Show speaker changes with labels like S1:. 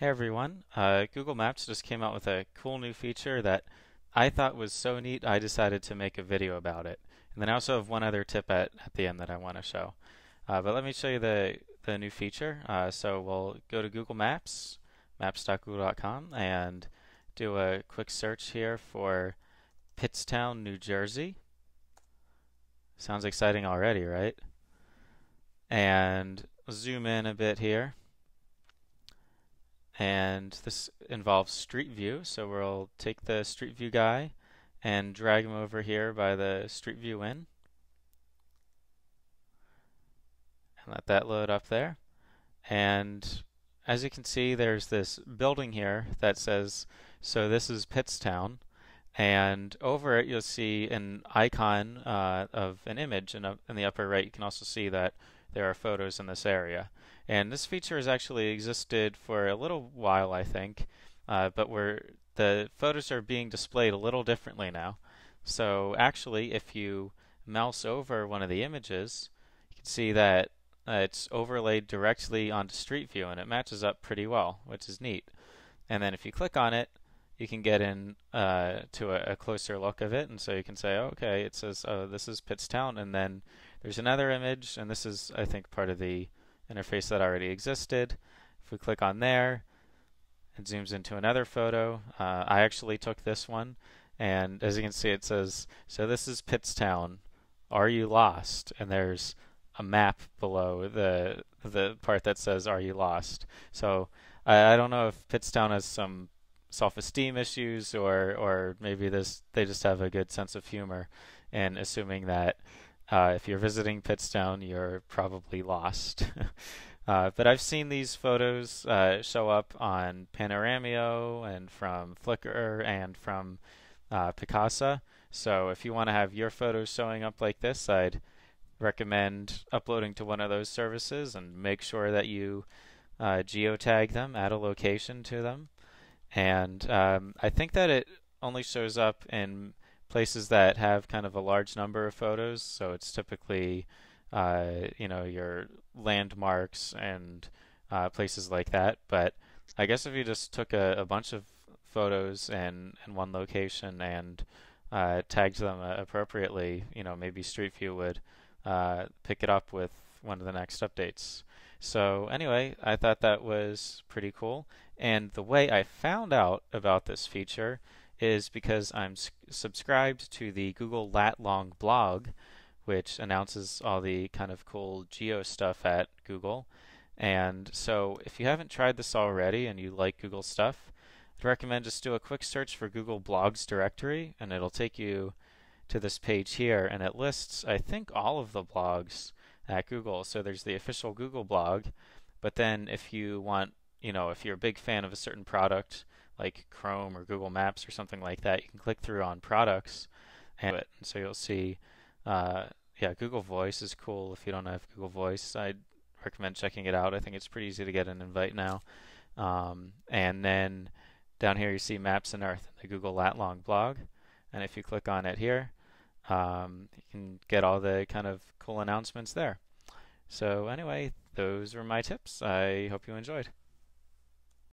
S1: Hey everyone, Google Maps just came out with a cool new feature that I thought was so neat I decided to make a video about it. And then I also have one other tip at the end that I want to show. But let me show you the new feature. So we'll go to Google Maps, maps.google.com, and do a quick search here for Pittstown, New Jersey. Sounds exciting already, right? And zoom in a bit here. And this involves Street View, so we'll take the Street View guy and drag him over here by the Street View in and let that load up there. And as you can see, there's this building here that says, so this is Pittstown, and over it you'll see an icon of an image, and in the upper right you can also see that there are photos in this area. And this feature has actually existed for a little while, I think, but the photos are being displayed a little differently now. So actually, if you mouse over one of the images, you can see that it's overlaid directly onto Street View, and it matches up pretty well, which is neat. And then if you click on it, you can get in to a closer look of it, and so you can say, oh, okay, it says, oh, this is Pittstown, and then there's another image, and this is, I think, part of the interface that already existed. If we click on there, it zooms into another photo. I actually took this one, and as you can see, it says, so this is Pittstown. Are you lost? And there's a map below the part that says, are you lost? So I don't know if Pittstown has some self-esteem issues, or maybe they just have a good sense of humor in assuming that if you're visiting Pittstown, you're probably lost. But I've seen these photos show up on Panoramio and from Flickr and from Picasa. So if you want to have your photos showing up like this, I'd recommend uploading to one of those services and make sure that you geotag them, add a location to them. And I think that it only shows up in places that have kind of a large number of photos. So it's typically, your landmarks and places like that. But I guess if you just took a bunch of photos in one location and tagged them appropriately, maybe Street View would pick it up with one of the next updates. So anyway, I thought that was pretty cool. And the way I found out about this feature is because I'm subscribed to the Google Lat Long blog, which announces all the kind of cool geo stuff at Google. And so if you haven't tried this already and you like Google stuff, I'd recommend just do a quick search for Google Blogs directory, and it'll take you to this page here, and it lists, I think, all of the blogs at Google. So there's the official Google blog, but then if you want, if you're a big fan of a certain product like Chrome or Google Maps or something like that, you can click through on products and so you'll see, Google Voice is cool. If you don't have Google Voice, I'd recommend checking it out. I think it's pretty easy to get an invite now. And then down here you see Maps and Earth, the Google Lat Long blog, and if you click on it here, you can get all the kind of cool announcements there. So anyway, those were my tips. I hope you enjoyed.